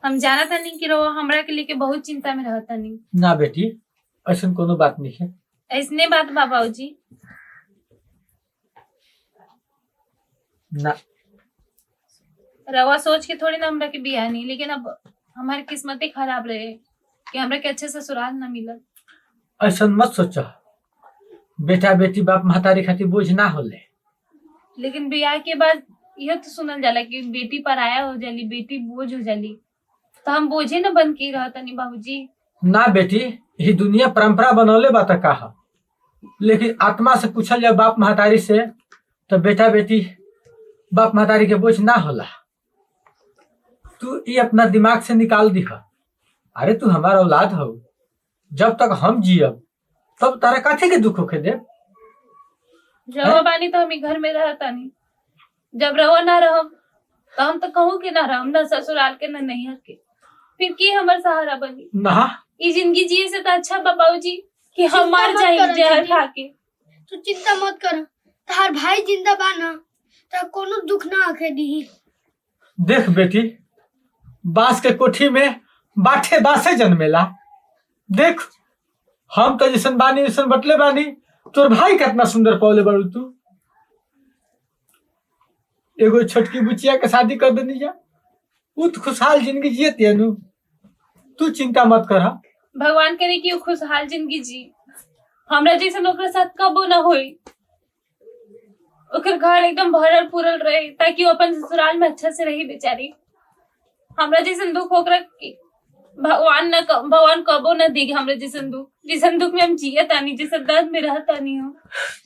हम जाना था नहीं कि रहो हमरा के लेके बहुत चिंता में रहता नहीं। ना बेटी ऐसा कोनो बात नहीं है। ऐसने बात बा बाबूजी। ना रवा सोच के थोड़ी ना हमरा के बियाह नहीं, लेकिन अब हमारी किस्मत ही खराब रहे कि हमरा के अच्छे ससुराल न मिलल। ऐसा मत सोचो, बेटा बेटी बाप महतारी खातिर बोझ ना होले। लेकिन बियाह के बाद यह तो सुनल जाला कि बेटी पराया हो जाली, बेटी बोझ हो जाली, तो हम बोझे न बन के रहता नहीं बाबूजी। ना बेटी ये दुनिया परंपरा बनौले बात कहा, लेकिन आत्मा से पूछल जाए बाप महतारी से तो बेटा बेटी बाप महतारी के बोझ ना होला। तू ये अपना दिमाग से निकाल दिखा। अरे तू हमारा औलाद हो, जब तक हम जियब तब तारा काथे के दुख होके दे। रहो बानी तो हम घर में रहता नहीं, जब रहो ना रहो तो हम तो कहूँ कि ना रहो, ना ससुराल के ना नैहर के, फिर की हमार सहारा बनी। ना ये जिंदगी जिए से तो अच्छा बाबूजी कि हम मर जाए जहर खा के। तू चिंता मत कर, तार भाई जिंदा बा ना तो कोनो दुख ना आखे दी। देख बेटी, बांस के कोठी में बाठे बासे जन्मेला। देख हम तो जैसन बानी वैसन बटले बानी, तोर भाई कितना सुंदर पौले बड़ू। तू एगो छोटकी बुचिया के शादी कर देनी जा, उ तो खुशहाल जिंदगी जियती है नु। तू चिंता मत कर। भगवान करे कि वो खुशहाल जिंदगी जी, हमरा जैसन ओकरा साथ कबो ना होई। ओकर घर एकदम भरल पूरल रहे ताकि वो अपन ससुराल में अच्छा से रही बेचारी। हमरा जैसन दुख ओकरा भगवान कबो न देगी। हमरा जैसन दुख में हम जियत आनी, जैसन दर्द में रहता नहीं हो।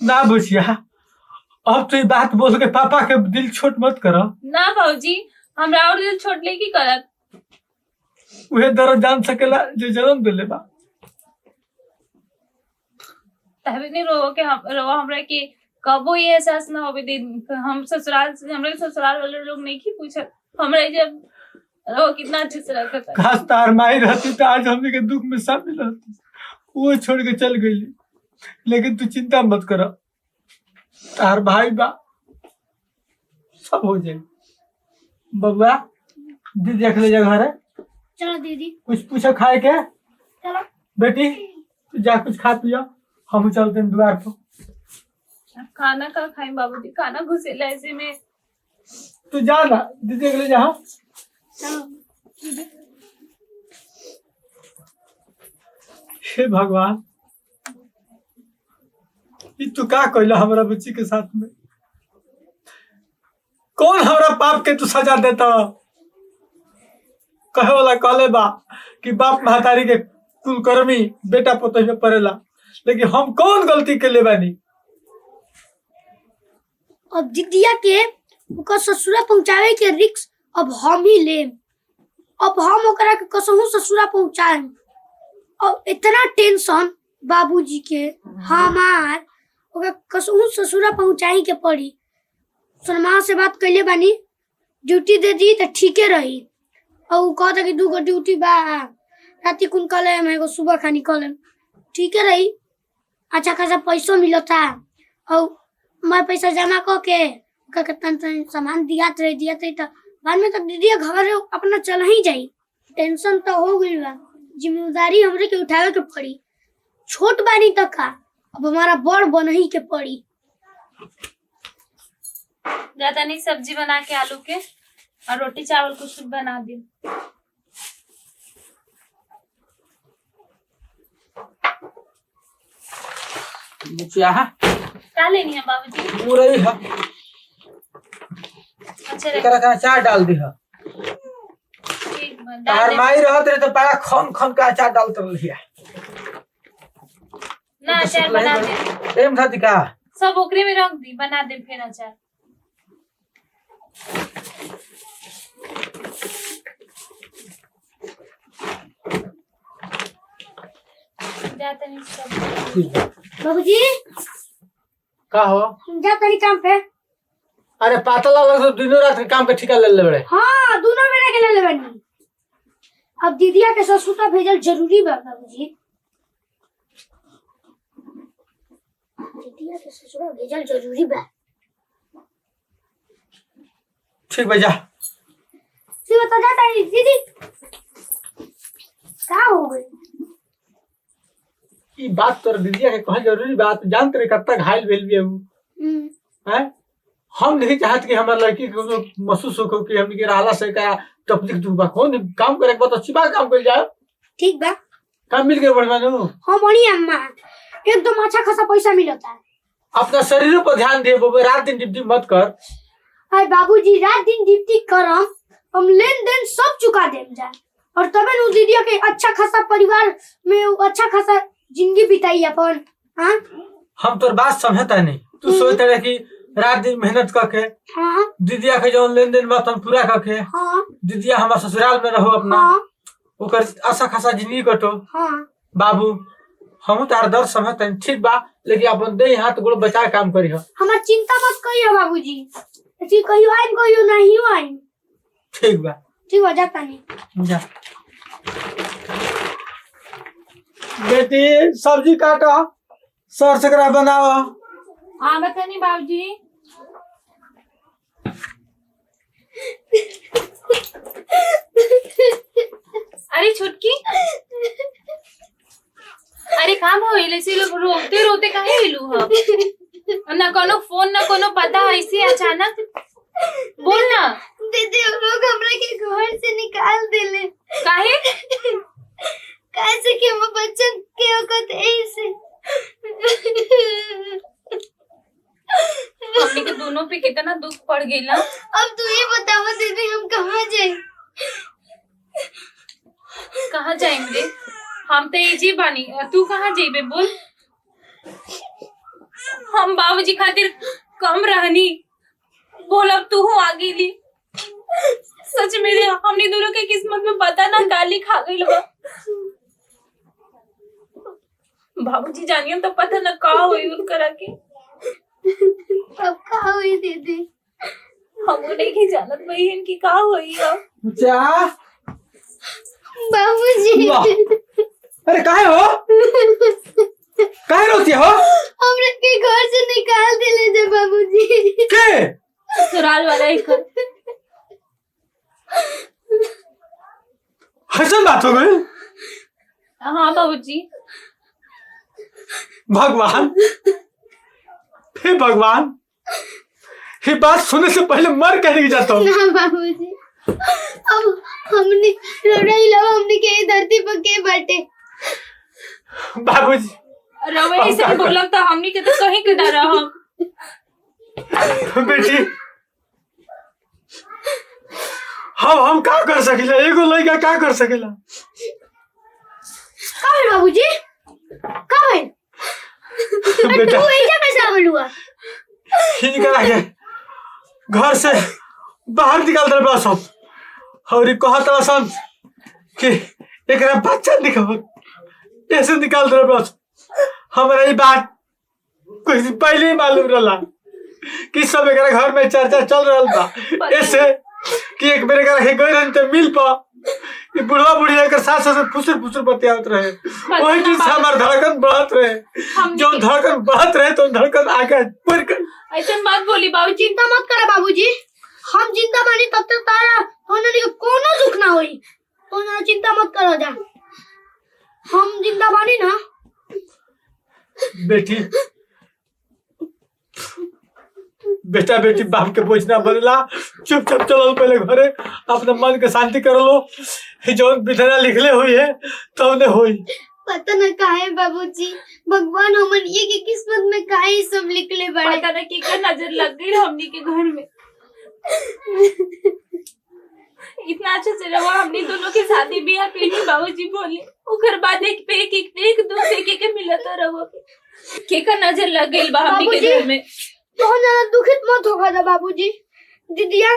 ना बुचिया, अब तो ये बात बोल के पापा के दिल छोट मत करो। ना बाबूजी, हमरा और दिल छोट ले की करत। उहे दर्द जान सकेला जो जन्म दिले बा। तभी नहीं रो हमरा के कबो ये एहसास ना होवे दे। हम ससुराल से, हमरा ससुराल वाले लोग नहीं की पूछत हमरा जब रहो कितना अच्छे से रखा था। खास तार माई रहती तो आज हमने के दुख में शामिल रहती, वो छोड़ के चल गई। लेकिन तू चिंता मत कर, तार भाई बा, सब हो जाए। बबुआ दीदी देख ले जा घर है। चलो दीदी कुछ पूछो खाए के। चलो बेटी तू जा कुछ खा पिया, हम चलते हैं द्वार पर। खाना का खाए बाबूजी, खाना घुसेला ऐसे में। तू जा ना, दीदी देख ले जा। हे भगवान, ये तू क्या कहला हमारा बच्ची के साथ में? कौन हमारा पाप के तू सजा देता? कहे वाला कहले बा कि बाप महतारी के कुलकर्मी बेटा पोते में पड़ेला, लेकिन हम कौन गलती के ले बानी? अब दीदिया के ओकर ससुरा पहुंचावे के रिक्स अब हम ही लेम। अब हम ओकरा के कसहू ससुरा पहुंचाएम। अब इतना टेंशन बाबूजी के हमार ओकरा कसहू ससुरा पहुंचाई के पड़ी। सलमान से बात कैले बानी, ड्यूटी दे दी तो ठीके रही। और उ कहता कि 2 ड्यूटी बा, राती कुन कले में एगो सुबह खानी कले, ठीके रही। अच्छा खासा पैसा मिलता और मैं पैसा जमा करके तन सामान दियात रही तो बाद में तो दीदी घर अपना चल ही जाई। टेंशन तो हो गई बा, जिम्मेदारी हमरे के उठावे के पड़ी। छोट बानी तक का अब हमारा बड़ बन ही के पड़ी। ज्यादा नहीं, सब्जी बना के आलू के और रोटी चावल कुछ बना दी। क्या लेनी है बाबूजी? पूरा ही है। अच्छा एकरा का अचार डाल दी है। तार माई रहत रहे तो बड़ा खन खन का अचार डालत रहिया। ना अचार बना दे। एम था का सब ओकरे में रख दी, बना दे फिर अचार। जाते नहीं सब। बाबूजी का हो? जाता नहीं काम पे। अरे पातला लग तो दिनों रात के काम के ठिका ले ले बड़े। हाँ दोनों मेरा के ले ले बनी। अब दीदिया के ससुरा भेजल जरूरी बा बाबूजी। दीदिया के ससुरा भेजल जरूरी बा। ठीक बा जा। शिवा तो जाता है दीदी क्या हो गई ई बात तोर दीदिया के कहल जरूरी बात जानत रे कब तक घायल भेल बिया हैं हम नहीं चाहत कि हमार लड़की के कोनो महसूस हो कि हमनी के रहला से का तकलीफ दूर बा कौन काम करे के बाद अच्छी बात काम कर जाए ठीक बा काम मिल के बढ़वा नु हाँ बढ़िया अम्मा एकदम अच्छा खासा पैसा मिलता है अपना शरीर पर ध्यान दे बबे रात दिन ड्यूटी मत कर अरे बाबूजी रात दिन ड्यूटी करम हम लेन देन सब चुका देम जाए और तबे नु दीदिया के अच्छा खासा परिवार में अच्छा खासा जिंदगी बिताई अपन हाँ हम तोर बात समझता नहीं तू सोचते रहे कि रात दिन मेहनत करके हाँ दीदिया के जो लेन देन बात हम पूरा करके हाँ दीदिया हमारे ससुराल में रहो अपना हाँ ओकर अच्छा खासा जिंदगी कटो हाँ बाबू हम तार दर्द समझते हैं ठीक बा लेकिन अपन दे हाथ गोड़ बचा के काम करी हो हमार चिंता मत करियो बाबूजी ऐसी कहियो आइम कहियो नहीं आइम ठीक बा ठीक हो जाता नहीं जा बेटी सब्जी काटो सर सकरा बनाओ हाँ बतानी बाबूजी। अरे छुटकी अरे काम हो से लोग रोते रोते काहे हिलू हो ना कोनो फोन ना कोनो पता ऐसे अचानक बोल ना दीदी हम लोग हमरा के घर से निकाल देले काहे कैसे कि हम बच्चन के औकत ऐसे हमने के दोनों पे कितना दुख पड़ गया। अब तू ये बताओ दीदी हम कहाँ जाए कहाँ जाएंगे हम तो एजी बानी तू कहाँ जेबे बोल। हम बाबूजी खातिर कम रहनी बोल अब तू आ गेली सच में रे हमने दोनों के किस्मत में पता ना गाली खा गई बा। बाबूजी जानिए तो पता ना का हुई उनकरा के अब का हुई दीदी हम नहीं जानत बहन की का हुई अब जा बाबूजी अरे काहे हो काहे रोती हो हमरा के घर से निकाल देले जे बाबूजी के ससुराल वाला ही कर हसन बात हो गई। हाँ बाबूजी। भगवान हे भगवान ये बात सुनने से पहले मर कहने की जाता हूँ ना बाबूजी अब हमने लड़ाई लगा हमने के धरती पर के बाटे बाबूजी रवे से बोला तो हमने के तो कहीं के डरा हम बेटी हम का कर सकेला एगो लड़का का कर सकेला का है बाबूजी का है बेटा तू ऐसा कैसे आवल हुआ इनकरा के घर से बाहर निकाल दे बस हम और कहत सन कि एकरा बच्चा निकाल ऐसे निकाल दे बस हमरा ये बात कुछ दिन पहले ही मालूम रहला कि सब एकरा घर में चर्चा चल रहा बा ऐसे कि एक बेर एकरा के गई रहन त मिल पा कि बुढ़वा बुढ़िया के साथ साथ फुसर फुसर बतियावत रहे वही दिन से हमार धड़कन बढ़त रहे जो धड़कन बढ़त रहे तो धड़कन आगे बढ़ कर ऐसे बात बोली बाबूजी। चिंता मत करा बाबूजी हम जिंदा बानी तब तक तारा होने के कोनो दुख ना होई तो ना चिंता मत करो जा हम जिंदा बानी ना बेटी बेटा बेटी बाप के बोझ ना बनेला चुपचाप चलो पहले घरे अपने मन के शांति कर लो जो बिधना लिखले हुई है तो उन्हें हुई पता न काहे बाबूजी भगवान हमन ये की किस्मत में काहे सब लिखले बड़े पता ना की नजर लग गई हमनी के घर में इतना अच्छे से रवा हमने दोनों की शादी ब्याह करी बाबूजी बोले ओकर बाद एक पे एक दूसरे के मिलता रहो के का नजर लग गई बा हमनी के घर में। तो ना दुखित मत होगा जा बाबूजी दीदिया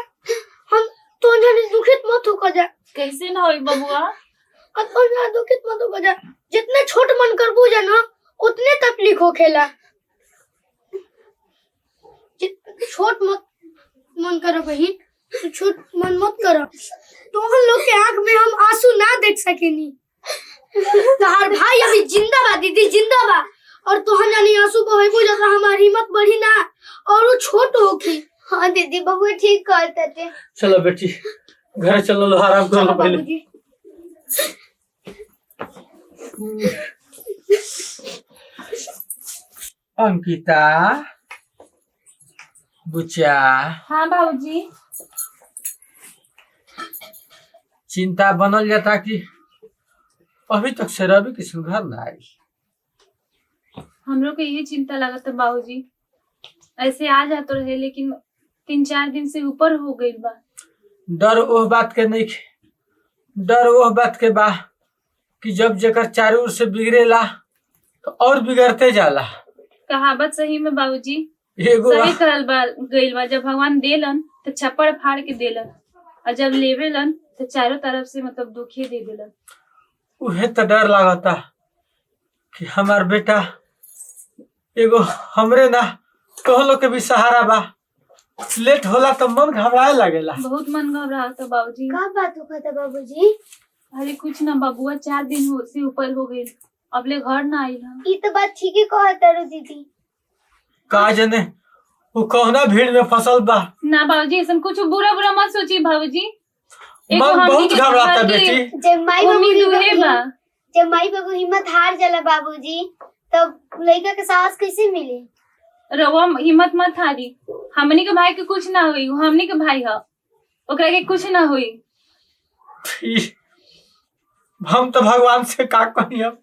हम तो ना दुखित मत होगा जा कैसे ना होई बबुआ तो ना दुखित मत होगा जा जितने छोट मन कर बूझा ना उतने तकलीफ हो खेला छोट मत मन करो बहन तो छोट मन मत करो तो हम लोग के आंख में हम आंसू ना देख सकेनी तार भाई अभी जिंदा बा दीदी जिंदा बा और तोहन जानी आंसू को होई जैसा हमारी हिम्मत बढ़ी ना और वो छोट होगी। हाँ दीदी बबुआ ठीक कहते थे। चलो बेटी घर चलो लो, आराम कर लो चलो पहले। बाबूजी। अंकिता, बुच्चा, हाँ बाबूजी। चिंता बनल जाता कि अभी तक से रवि किसी घर ना आई। हम लोग को यही चिंता लगा था बाबूजी, ऐसे आ जा तो रहे लेकिन 3-4 दिन से ऊपर हो गई बा। डर ओह बात के नहीं, डर ओह बात के बा कि जब जेकर चारों ओर से बिगड़ेला तो और बिगड़ते जाला। कहावत सही में बाबूजी एगो सही करल बा गइल बा, जब भगवान देलन तो छप्पड़ फाड़ के देलन और जब लेवेलन तो चारों तरफ से मतलब दुखी दे देलन। उहे तो डर लागता कि हमार बेटा एगो हमरे ना तो लोग के भी सहारा बा। लेट होला तो मन घबराए लगेला। बहुत मन घबरा था बाबूजी। का बात हो था बाबूजी? अरे कुछ ना बबुआ 4 दिन से ऊपर हो गई, अबले घर ना आई हम। ये तो बात ठीक ही कहा तारू दीदी। का जने वो कौना भीड़ में फसल बा। ना बाबूजी ऐसा कुछ बुरा बुरा मत सोचिए बाबूजी। एगो मन हमनी बहुत के घबराता घर के बेटी। जब माई उम्मीद बाबू उहे बा। जब माई बाबू हिम्मत हार जाला बाबूजी, तब लड़का के साहस कैसे मिले? रवा हिम्मत मत हारी, हमनी के भाई के कुछ ना हुई, वो हमनी के भाई है, ओकरा के कुछ ना हुई। हम तो भगवान से का कही अब।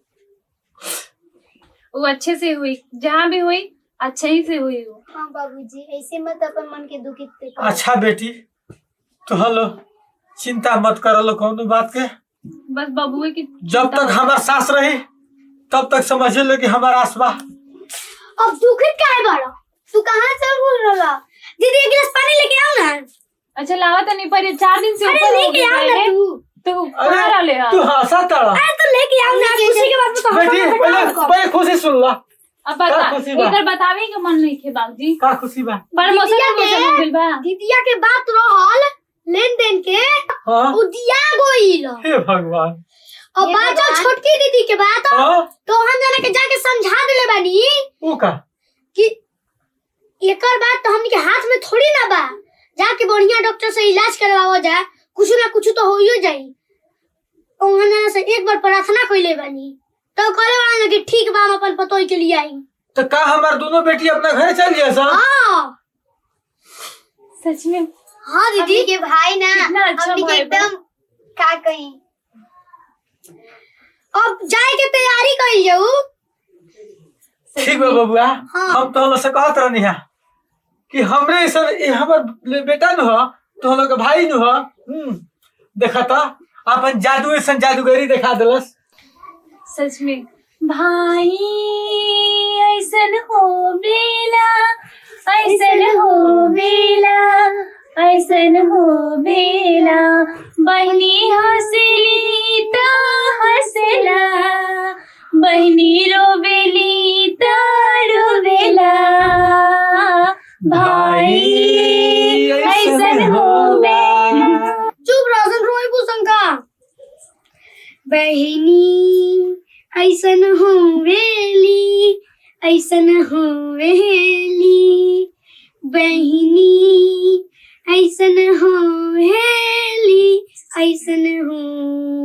वो अच्छे से हुई, जहाँ भी हुई अच्छे ही से हुई वो। हाँ बाबूजी, ऐसे मत अपन मन के दुखित करो। अच्छा बेटी तो हलो चिंता मत करो लो कौनो बात के। बस बबुए की जब तक हमार सास रही तब तक समझ लो कि हमारा आसबा। अब दुखित काहे बाड़ा? तू कहाँ से बोल रहा? दीदी एक गिलास पानी लेके आओ ना। अच्छा लावा तो नहीं पर 4 दिन से अरे ऊपर हो लेके आओ ना गए तू। तो कहाँ रहे हैं? तू हंसा तड़ा अरे तो लेके आओ ना, खुशी के बाद तो बेटी। पहले खुशी सुन ला। अब बता, का खुशी बा? इधर बतावे के मन नहीं थे बाबूजी। का खुशी बा। प्रमोशन हो गइल बा। दीदिया के बात रहल लेन देन के हाँ उदिया गोइल। हे भगवान। और बात छोटकी दीदी के बात हाँ तो हम जाने के जाके समझा दिले बानी वो का कि एकर बात तो हमनी के हाथ में थोड़ी ना बा। जाके बढ़िया डॉक्टर से इलाज करवाओ जाए, कुछ ना कुछ तो होइयो जाई। उन्होंने से एक बार प्रार्थना कइले बानी तो कहले बानी कि ठीक बा, हम अपन पतोई के लिए आई। तो का हमार दोनों बेटी अपना घर चल जाए सा। हाँ सच में हाँ दीदी के भाई ना कितना अच्छा हमनी के भाई बा। एकदम का कहीं। अब जाए के तैयारी कइल जाऊ। ठीक बा बबुआ। हाँ। हम तो से कहत रहनी है कि हमरे ऐसा हमर बेटा न हो तो हम लोग के भाई न हो। देखा तो अपन जादू ऐसा जादूगरी दिखा दिलस। सच में भाई ऐसन हो बेला, ऐसन हो बेला, ऐसन हो बेला, बहनी हंसली ता हंसला, बहनी रोवेली ता रोवेला, भाई ऐसन हो बेला। चुप रोशन रोई बुसंका। बहिनी ऐसन हो वेली, ऐसन हो वेली, बहिनी ऐसन हो वेली, ऐसन हो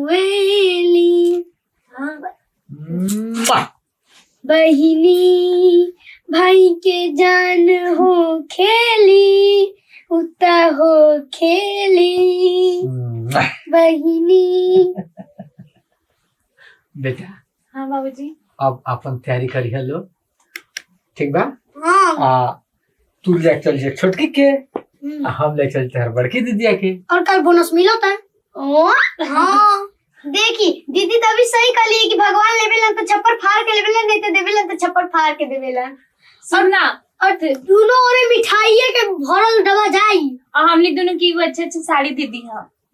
वेली। बहिनी भाई के जान हो खेली, उता हो खेली, बहिनी। बेटा हाँ बाबूजी। अब अपन तैयारी करी लो, ठीक बा। हाँ तू ले चल जे छोटकी के, हम ले चलते हैं बड़की दीदिया के। और कल बोनस मिला था। हाँ देखी दीदी तभी सही कहली कि भगवान लेवेलन तो छप्पर फाड़ के लेवेलन, नहीं तो देवेलन तो छप्पर फाड़ के देवेलन। सुनना और दोनों ओरे मिठाइये के भरल डबा जाई। और हमने दोनों की वो अच्छे अच्छे साड़ी दे दी है।